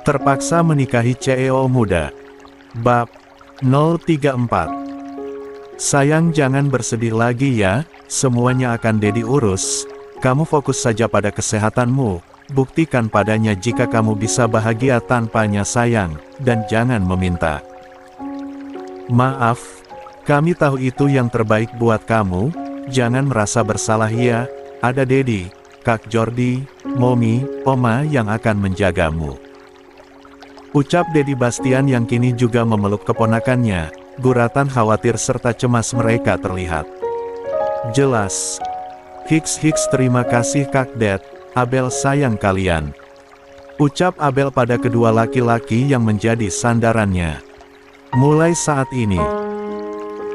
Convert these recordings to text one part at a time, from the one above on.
Terpaksa menikahi CEO muda. Bab 034. Sayang, jangan bersedih lagi ya, semuanya akan Dedi urus. Kamu fokus saja pada kesehatanmu, buktikan padanya jika kamu bisa bahagia tanpanya sayang, dan jangan meminta. Maaf, kami tahu itu yang terbaik buat kamu, jangan merasa bersalah ya, ada Dedi, Kak Jordi, Momi, Oma yang akan menjagamu. Ucap Dedi Bastian yang kini juga memeluk keponakannya, guratan khawatir serta cemas mereka terlihat. Jelas. Hiks terima kasih Kak Ded, Abel sayang kalian. Ucap Abel pada kedua laki-laki yang menjadi sandarannya. Mulai saat ini,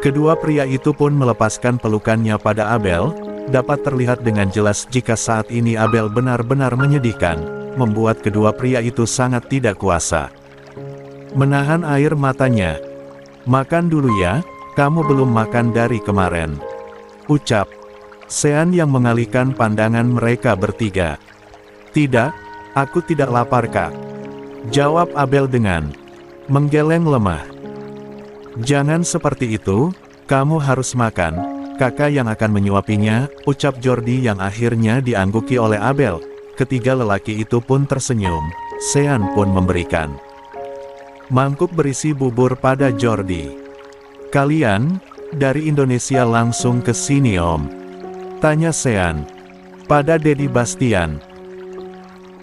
kedua pria itu pun melepaskan pelukannya pada Abel, dapat terlihat dengan jelas jika saat ini Abel benar-benar menyedihkan. Membuat kedua pria itu sangat tidak kuasa menahan air matanya. Makan dulu ya, kamu belum makan dari kemarin. Ucap Sean yang mengalihkan pandangan mereka bertiga. Tidak, aku tidak lapar Kak. Jawab Abel dengan menggeleng lemah. Jangan seperti itu, kamu harus makan, kakak yang akan menyuapinya, ucap Jordi yang akhirnya diangguki oleh Abel. Ketiga lelaki itu pun tersenyum, Sean pun memberikan mangkuk berisi bubur pada Jordi. Kalian, dari Indonesia langsung ke sini Om? Tanya Sean pada Dedi Bastian.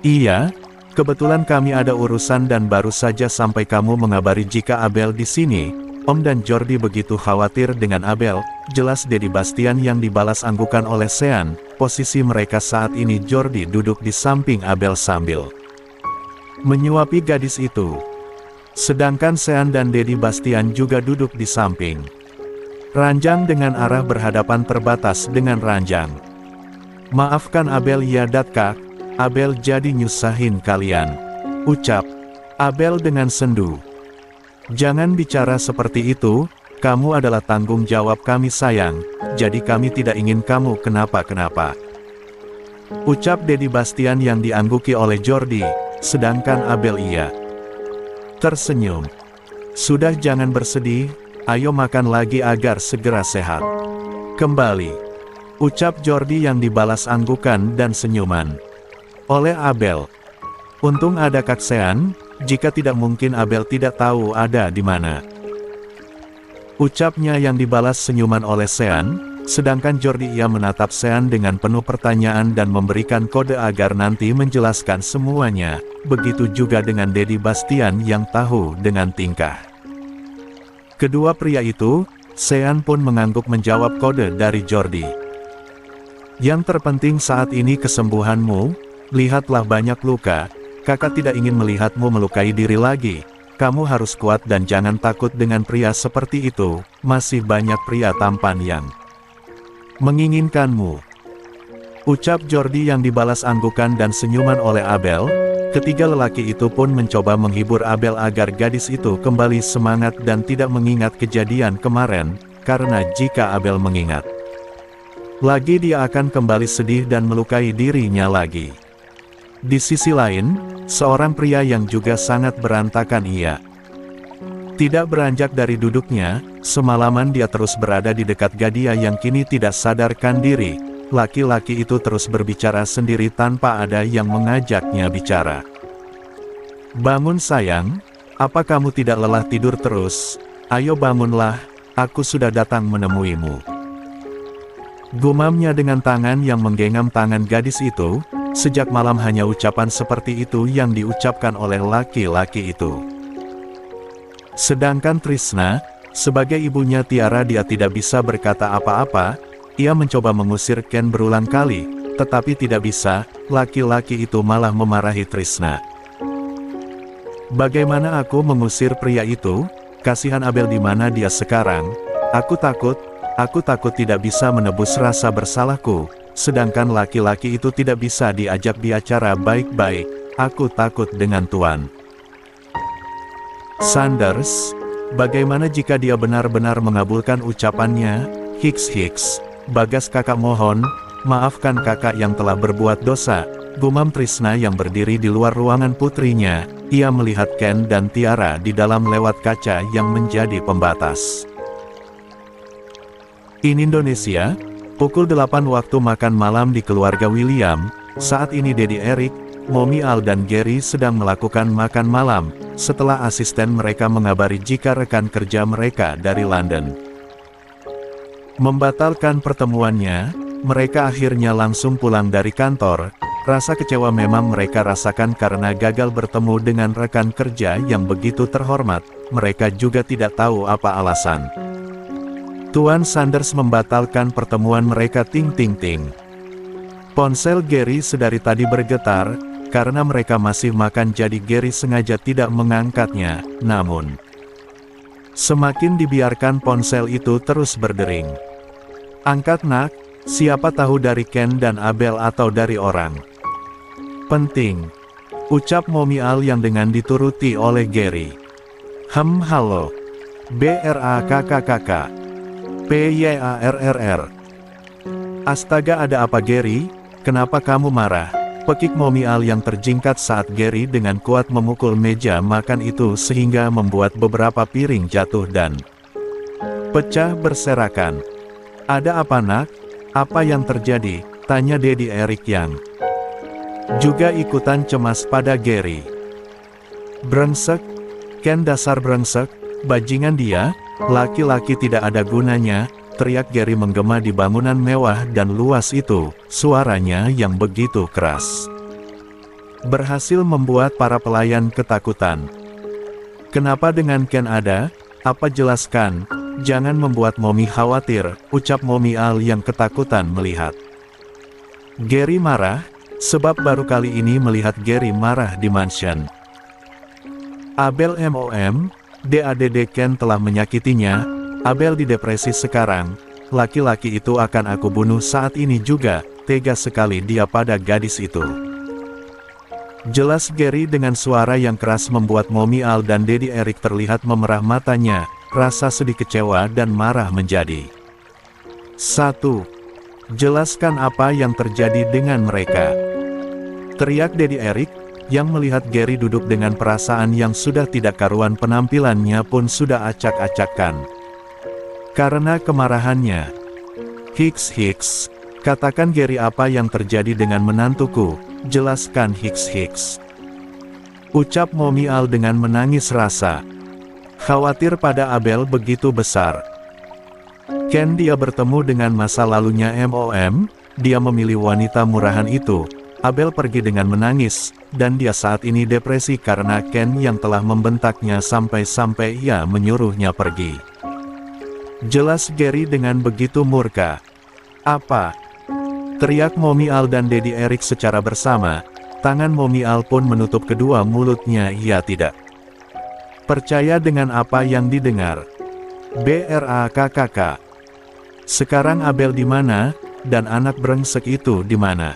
Iya, kebetulan kami ada urusan dan baru saja sampai kamu mengabari jika Abel di sini. Om dan Jordi begitu khawatir dengan Abel, jelas Dedi Bastian yang dibalas anggukan oleh Sean. Posisi mereka saat ini Jordi duduk di samping Abel sambil menyuapi gadis itu. Sedangkan Sean dan Dedi Bastian juga duduk di samping ranjang dengan arah berhadapan terbatas dengan ranjang. Maafkan Abel ya Dat Kak, Abel jadi nyusahin kalian. Ucap Abel dengan sendu. Jangan bicara seperti itu, kamu adalah tanggung jawab kami sayang, jadi kami tidak ingin kamu kenapa-kenapa. Ucap Dedi Bastian yang diangguki oleh Jordi, sedangkan Abel ia tersenyum. Sudah jangan bersedih, ayo makan lagi agar segera sehat kembali. Ucap Jordi yang dibalas anggukan dan senyuman oleh Abel. Untung ada Kak Sean, jika tidak mungkin Abel tidak tahu ada di mana. Ucapnya yang dibalas senyuman oleh Sean, sedangkan Jordi ia menatap Sean dengan penuh pertanyaan dan memberikan kode agar nanti menjelaskan semuanya, begitu juga dengan Dedi Bastian yang tahu dengan tingkah kedua pria itu. Sean pun mengangguk menjawab kode dari Jordi. Yang terpenting saat ini kesembuhanmu, lihatlah banyak luka, kakak tidak ingin melihatmu melukai diri lagi. Kamu harus kuat dan jangan takut dengan pria seperti itu, masih banyak pria tampan yang menginginkanmu. Ucap Jordi yang dibalas anggukan dan senyuman oleh Abel. Ketiga lelaki itu pun mencoba menghibur Abel agar gadis itu kembali semangat dan tidak mengingat kejadian kemarin, karena jika Abel mengingat lagi dia akan kembali sedih dan melukai dirinya lagi. Di sisi lain, seorang pria yang juga sangat berantakan ia tidak beranjak dari duduknya, semalaman dia terus berada di dekat Gadia yang kini tidak sadarkan diri. Laki-laki itu terus berbicara sendiri tanpa ada yang mengajaknya bicara. Bangun sayang, apa kamu tidak lelah tidur terus? Ayo bangunlah, aku sudah datang menemuimu. Gumamnya dengan tangan yang menggenggam tangan gadis itu. Sejak malam hanya ucapan seperti itu yang diucapkan oleh laki-laki itu. Sedangkan Trisna, sebagai ibunya Tiara dia tidak bisa berkata apa-apa. Ia mencoba mengusir Ken berulang kali, tetapi tidak bisa, laki-laki itu malah memarahi Trisna. Bagaimana aku mengusir pria itu? Kasihan Abel di mana dia sekarang? Aku takut tidak bisa menebus rasa bersalahku. Sedangkan laki-laki itu tidak bisa diajak bicara baik-baik. Aku takut dengan Tuan Sanders. Bagaimana jika dia benar-benar mengabulkan ucapannya? Hiks. Bagas kakak mohon, maafkan kakak yang telah berbuat dosa. gumam Trisna yang berdiri di luar ruangan putrinya. Ia melihat Ken dan Tiara di dalam lewat kaca yang menjadi pembatas. In Indonesia, pukul 8 waktu makan malam di keluarga William. Saat ini Dedi Erik, Mommy Al dan Gary sedang melakukan makan malam, setelah asisten mereka mengabari jika rekan kerja mereka dari London membatalkan pertemuannya. Mereka akhirnya langsung pulang dari kantor. Rasa kecewa memang mereka rasakan karena gagal bertemu dengan rekan kerja yang begitu terhormat. Mereka juga tidak tahu apa alasan. Tuan Sanders membatalkan pertemuan mereka. Ting ting ting. Ponsel Gary sedari tadi bergetar, karena mereka masih makan jadi Gary sengaja tidak mengangkatnya. Namun, semakin dibiarkan ponsel itu terus berdering. Angkat nak, siapa tahu dari Ken dan Abel atau dari orang penting, ucap Mommy Al yang dengan dituruti oleh Gary. Halo. BRAKKKK. PYARRR. Astaga, ada apa Gary? Kenapa kamu marah? Pekik Mommy Al yang terjingkat saat Gary dengan kuat memukul meja makan itu sehingga membuat beberapa piring jatuh dan pecah berserakan. Ada apa nak? Apa yang terjadi? Tanya Dedi Erik yang juga ikutan cemas pada Gary. Brengsek, Ken dasar brengsek, bajingan dia, laki-laki tidak ada gunanya, teriak Gary menggema di bangunan mewah dan luas itu, suaranya yang begitu keras berhasil membuat para pelayan ketakutan. Kenapa dengan Ken ada? Apa jelaskan? Jangan membuat Mommy khawatir, ucap Mommy Al yang ketakutan melihat Gary marah, sebab baru kali ini melihat Gary marah di mansion. Abel DADD Ken telah menyakitinya. Abel di depresi sekarang. Laki-laki itu akan aku bunuh saat ini juga. Tega sekali dia pada gadis itu. Jelas Gary dengan suara yang keras membuat Mommy Al dan Dedi Erik terlihat memerah matanya. Rasa sedih, kecewa dan marah menjadi satu. Jelaskan apa yang terjadi dengan mereka, teriak Dedi Erik, yang melihat Gary duduk dengan perasaan yang sudah tidak karuan. Penampilannya pun sudah acak-acakan karena kemarahannya. Hiks, katakan Gary apa yang terjadi dengan menantuku, jelaskan Hiks. Ucap Mommy Al dengan menangis rasa khawatir pada Abel begitu besar. Ken dia bertemu dengan masa lalunya dia memilih wanita murahan itu. Abel pergi dengan menangis, dan dia saat ini depresi karena Ken yang telah membentaknya sampai-sampai ia menyuruhnya pergi. Jelas Gary dengan begitu murka. Apa? Teriak Mommy Al dan Dedi Erik secara bersama. Tangan Mommy Al pun menutup kedua mulutnya. Ia tidak percaya dengan apa yang didengar. BRAKKK. Sekarang Abel di mana? Dan anak brengsek itu di mana?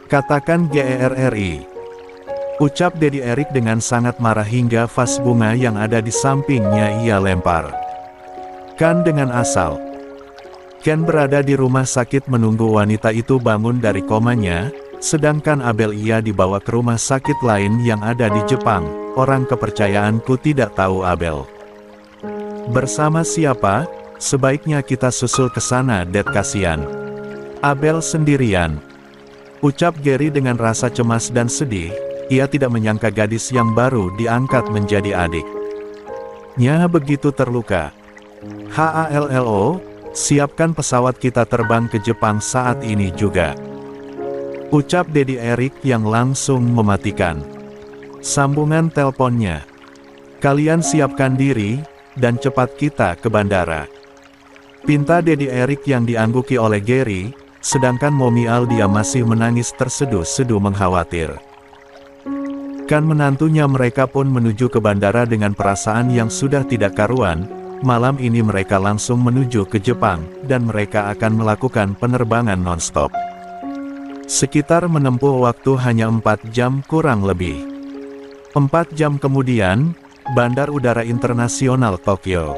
Katakan GERRI. Ucap Dedi Erik dengan sangat marah hingga vas bunga yang ada di sampingnya ia lempar. Kan dengan asal. Ken berada di rumah sakit menunggu wanita itu bangun dari komanya, sedangkan Abel ia dibawa ke rumah sakit lain yang ada di Jepang. Orang kepercayaanku tidak tahu Abel bersama siapa. Sebaiknya kita susul ke sana, Dad, kasihan Abel sendirian. Ucap Gary dengan rasa cemas dan sedih. Ia tidak menyangka gadis yang baru diangkat menjadi adiknya begitu terluka. HALLO, siapkan pesawat kita terbang ke Jepang saat ini juga. Ucap Dedi Erik yang langsung mematikan sambungan teleponnya. Kalian siapkan diri, dan cepat kita ke bandara. Pinta Dedi Erik yang diangguki oleh Gary, sedangkan Mommy Al dia masih menangis terseduh-seduh mengkhawatir. Kan menantunya mereka pun menuju ke bandara dengan perasaan yang sudah tidak karuan. Malam ini mereka langsung menuju ke Jepang, dan mereka akan melakukan penerbangan non-stop. Sekitar menempuh waktu hanya 4 jam kurang lebih. 4 jam kemudian, Bandar Udara Internasional Tokyo.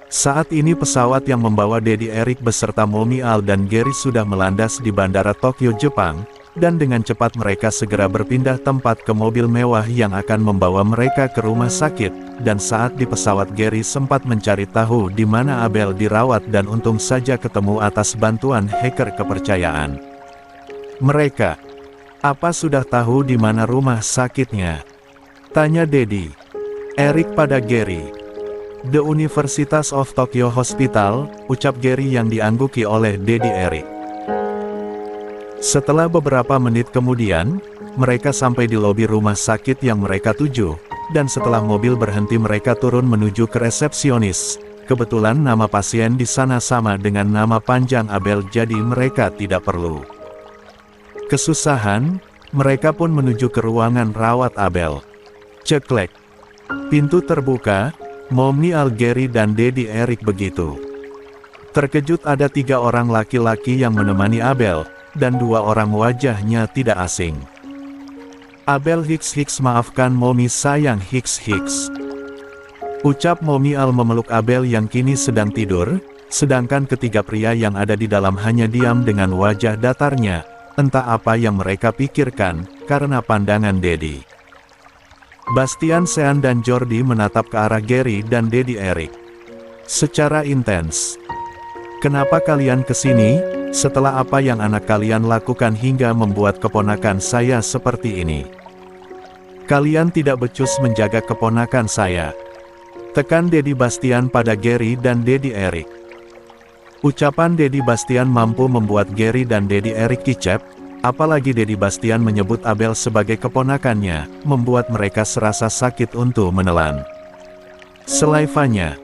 Saat ini pesawat yang membawa Dedi Erik beserta Mommy Al dan Gary sudah melandas di Bandara Tokyo, Jepang. dan dengan cepat mereka segera berpindah tempat ke mobil mewah yang akan membawa mereka ke rumah sakit, dan saat di pesawat Gary sempat mencari tahu di mana Abel dirawat dan untung saja ketemu atas bantuan hacker kepercayaan. Mereka, apa sudah tahu di mana rumah sakitnya? Tanya Daddy Eric pada Gary. The Universitas of Tokyo Hospital, ucap Gary yang diangguki oleh Daddy Eric. Setelah beberapa menit kemudian, mereka sampai di lobi rumah sakit yang mereka tuju, dan setelah mobil berhenti mereka turun menuju ke resepsionis. Kebetulan nama pasien di sana sama dengan nama panjang Abel, jadi mereka tidak perlu kesusahan, mereka pun menuju ke ruangan rawat Abel. Ceklek. Pintu terbuka, Mommy Al, Gary dan Daddy Eric begitu terkejut. Ada 3 orang laki-laki yang menemani Abel, dan 2 orang wajahnya tidak asing. Abel Hicks, maafkan Mommy sayang Hicks. Ucap Mommy Al memeluk Abel yang kini sedang tidur, sedangkan ketiga pria yang ada di dalam hanya diam dengan wajah datarnya, entah apa yang mereka pikirkan, karena pandangan Daddy Bastian, Sean dan Jordi menatap ke arah Gary dan Daddy Eric secara intens. Kenapa kalian kesini? Setelah apa yang anak kalian lakukan hingga membuat keponakan saya seperti ini? Kalian tidak becus menjaga keponakan saya. Tekan Daddy Bastian pada Gary dan Daddy Eric. Ucapan Daddy Bastian mampu membuat Gary dan Daddy Eric kicep. Apalagi Daddy Bastian menyebut Abel sebagai keponakannya, membuat mereka serasa sakit untuk menelan selaivanya.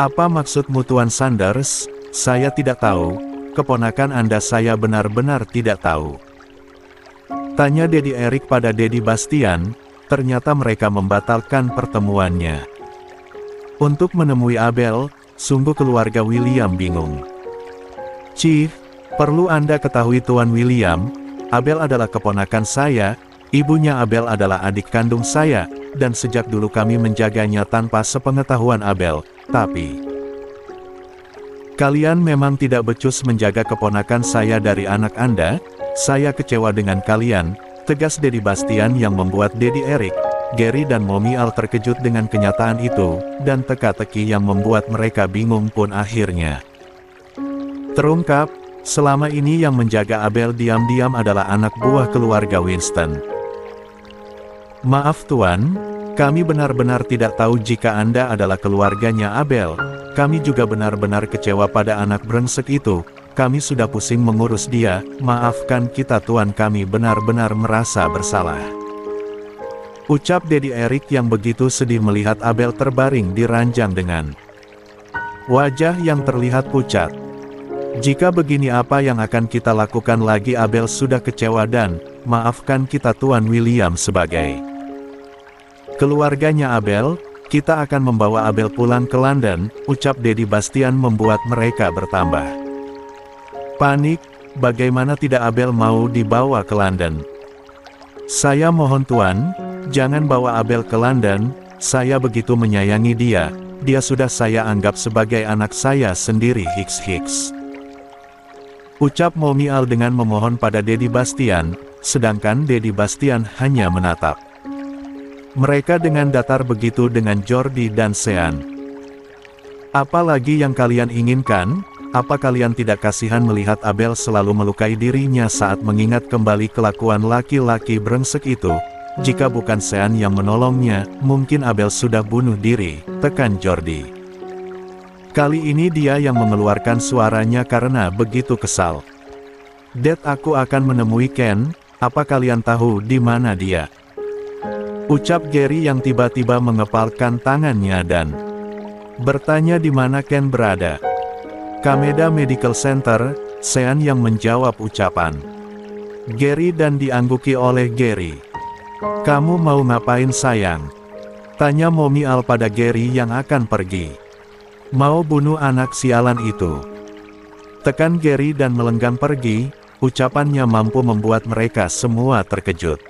Apa maksudmu Tuan Sanders? Saya tidak tahu, keponakan Anda saya benar-benar tidak tahu. Tanya Daddy Eric pada Daddy Bastian. Ternyata mereka membatalkan pertemuannya untuk menemui Abel. Sungguh keluarga William bingung. Chief, perlu Anda ketahui Tuan William, Abel adalah keponakan saya, ibunya Abel adalah adik kandung saya, dan sejak dulu kami menjaganya tanpa sepengetahuan Abel, tapi kalian memang tidak becus menjaga keponakan saya dari anak Anda. Saya kecewa dengan kalian, tegas Daddy Bastian yang membuat Daddy Eric, Gary dan Mommy Al terkejut dengan kenyataan itu, dan teka-teki yang membuat mereka bingung pun akhirnya terungkap. Selama ini yang menjaga Abel diam-diam adalah anak buah keluarga Winston. Maaf Tuan, kami benar-benar tidak tahu jika Anda adalah keluarganya Abel. Kami juga benar-benar kecewa pada anak brengsek itu. Kami sudah pusing mengurus dia, maafkan kita Tuan, kami benar-benar merasa bersalah. Ucap Daddy Eric yang begitu sedih melihat Abel terbaring di ranjang dengan wajah yang terlihat pucat. Jika begini apa yang akan kita lakukan lagi? Abel sudah kecewa dan, maafkan kita Tuan William sebagai keluarganya Abel, kita akan membawa Abel pulang ke London, ucap Daddy Bastian membuat mereka bertambah panik. Bagaimana tidak Abel mau dibawa ke London? Saya mohon Tuan, jangan bawa Abel ke London, saya begitu menyayangi dia sudah saya anggap sebagai anak saya sendiri. Hicks. Ucap Mommy Al dengan memohon pada Daddy Bastian, sedangkan Daddy Bastian hanya menatap mereka dengan datar. Begitu dengan Jordi dan Sean. Apa lagi yang kalian inginkan? Apa kalian tidak kasihan melihat Abel selalu melukai dirinya saat mengingat kembali kelakuan laki-laki brengsek itu? Jika bukan Sean yang menolongnya, mungkin Abel sudah bunuh diri, tekan Jordi. Kali ini dia yang mengeluarkan suaranya karena begitu kesal. Dad, aku akan menemui Ken. Apa kalian tahu di mana dia? Ucap Gary yang tiba-tiba mengepalkan tangannya dan bertanya di mana Ken berada. Kameda Medical Center, Sean yang menjawab ucapan Gary dan diangguki oleh Gary. Kamu mau ngapain sayang? Tanya Mommy Al pada Gary yang akan pergi. Mau bunuh anak sialan itu. Tekan Gary dan melenggang pergi, ucapannya mampu membuat mereka semua terkejut.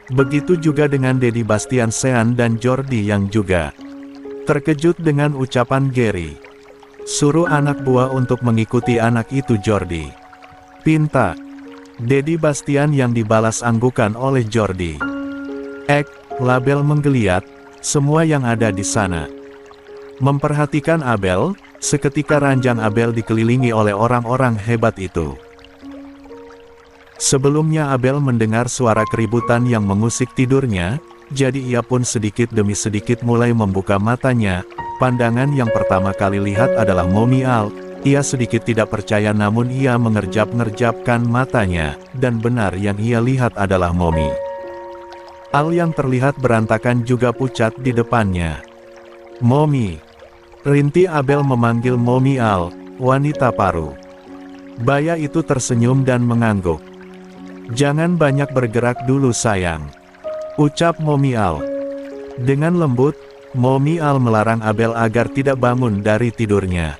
Begitu juga dengan Daddy Bastian, Sean dan Jordi yang juga terkejut dengan ucapan Gary. Suruh anak buah untuk mengikuti anak itu Jordi. Pinta. Dedi Bastian yang dibalas anggukan oleh Jordi. Label menggeliat, semua yang ada di sana memperhatikan Abel, seketika ranjang Abel dikelilingi oleh orang-orang hebat itu. Sebelumnya Abel mendengar suara keributan yang mengusik tidurnya, jadi ia pun sedikit demi sedikit mulai membuka matanya. Pandangan yang pertama kali lihat adalah Mommy Al. Ia sedikit tidak percaya namun ia mengerjap-ngerjapkan matanya, dan benar yang ia lihat adalah Mommy Al yang terlihat berantakan juga pucat di depannya. Mommy, rinti Abel memanggil Mommy Al, wanita paruh baya itu tersenyum dan mengangguk. Jangan banyak bergerak dulu sayang, ucap Mommy Al. Dengan lembut, Mommy Al melarang Abel agar tidak bangun dari tidurnya.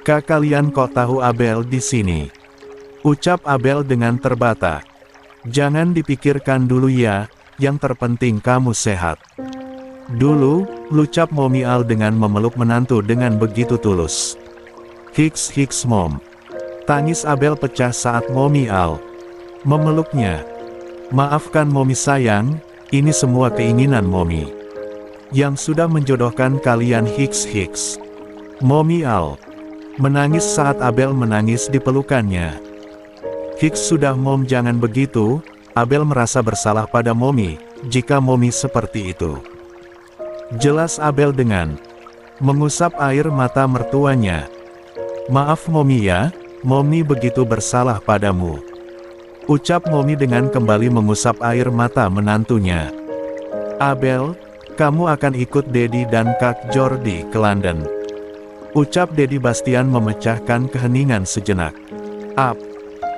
Kalian kok tahu Abel di sini? Ucap Abel dengan terbata. Jangan dipikirkan dulu ya, yang terpenting kamu sehat. Dulu, ucap Mommy Al dengan memeluk menantu dengan begitu tulus. Hiks mom. Tangis Abel pecah saat Mommy Al memeluknya. Maafkan Mommy sayang, ini semua keinginan Mommy yang sudah menjodohkan kalian. Hiks. Mommy Al menangis saat Abel menangis di pelukannya. Sudah mom jangan begitu. Abel merasa bersalah pada Mommy, jika Mommy seperti itu. Jelas Abel dengan mengusap air mata mertuanya. Maaf Mommy ya, Mommy begitu bersalah padamu, ucap Mommy dengan kembali mengusap air mata menantunya. Abel, kamu akan ikut Dedi dan Kak Jordi ke London, ucap Dedi Bastian memecahkan keheningan sejenak.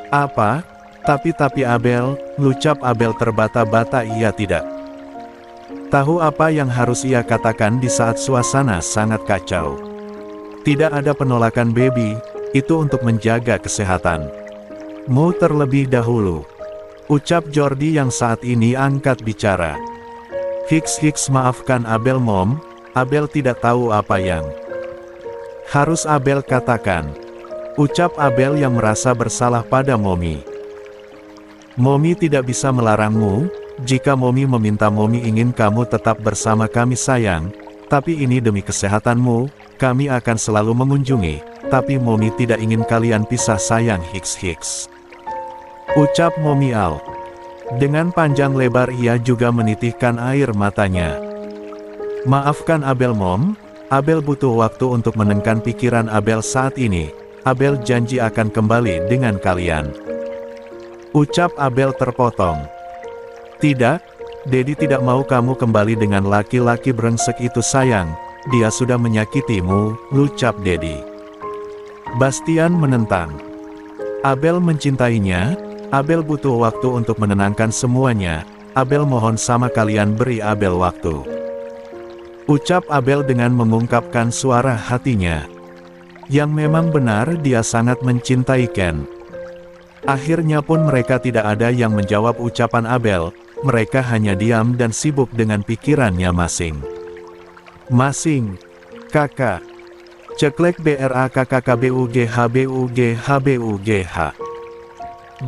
Apa? Tapi Abel, ucap Abel terbata-bata. Ia tidak tahu apa yang harus ia katakan di saat suasana sangat kacau. Tidak ada penolakan baby, itu untuk menjaga kesehatanmu terlebih dahulu, ucap Jordi yang saat ini angkat bicara. Hiks maafkan Abel mom, Abel tidak tahu apa yang harus Abel katakan, ucap Abel yang merasa bersalah pada Mommy. Mommy tidak bisa melarangmu, jika Mommy meminta. Mommy ingin kamu tetap bersama kami sayang, tapi ini demi kesehatanmu, kami akan selalu mengunjungi, tapi Mommy tidak ingin kalian pisah sayang. Hiks. Ucap Mommy Al. Dengan panjang lebar ia juga menitihkan air matanya. Maafkan Abel mom, Abel butuh waktu untuk menenangkan pikiran Abel saat ini. Abel janji akan kembali dengan kalian, ucap Abel terpotong. Tidak, Dedi tidak mau kamu kembali dengan laki-laki brengsek itu sayang, dia sudah menyakitimu, ucap Dedi Bastian menentang. Abel mencintainya, Abel butuh waktu untuk menenangkan semuanya, Abel mohon sama kalian beri Abel waktu, ucap Abel dengan mengungkapkan suara hatinya. Yang memang benar dia sangat mencintai Ken. Akhirnya pun mereka tidak ada yang menjawab ucapan Abel, mereka hanya diam dan sibuk dengan pikirannya masing-masing. Kakak. Ceklek BRAKKKBUGH.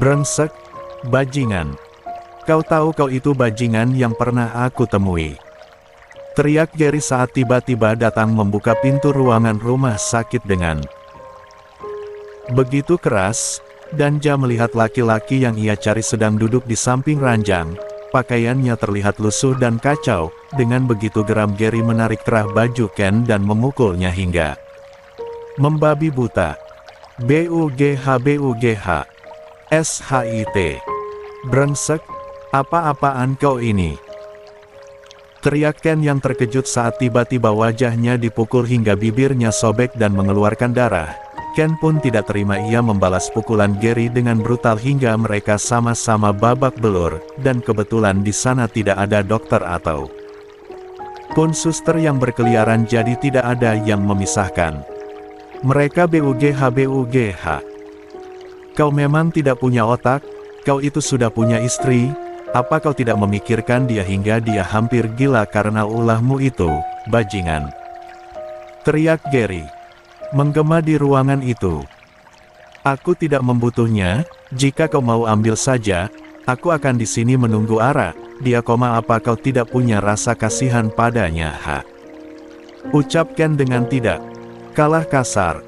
Brengsek, bajingan. Kau tahu kau itu bajingan yang pernah aku temui, teriak Gary saat tiba-tiba datang membuka pintu ruangan rumah sakit dengan begitu keras. Danja melihat laki-laki yang ia cari sedang duduk di samping ranjang. Pakaiannya terlihat lusuh dan kacau. Dengan begitu geram Gary menarik kerah baju Ken dan memukulnya hingga membabi buta. BUGH. SHIT. Brengsek, apa-apaan kau ini? Teriak Ken yang terkejut saat tiba-tiba wajahnya dipukul hingga bibirnya sobek dan mengeluarkan darah. Ken pun tidak terima, ia membalas pukulan Gary dengan brutal hingga mereka sama-sama babak belur, dan kebetulan di sana tidak ada dokter atau pun suster yang berkeliaran jadi tidak ada yang memisahkan mereka. BUGH. Kau memang tidak punya otak, kau itu sudah punya istri, apa kau tidak memikirkan dia hingga dia hampir gila karena ulahmu itu, bajingan? Teriak Gary menggema di ruangan itu. Aku tidak membutuhnya, Jika kau mau ambil saja, aku akan di sini menunggu Ara. Dia apa kau tidak punya rasa kasihan padanya, ha? Ucapkan dengan tidak kalah kasar,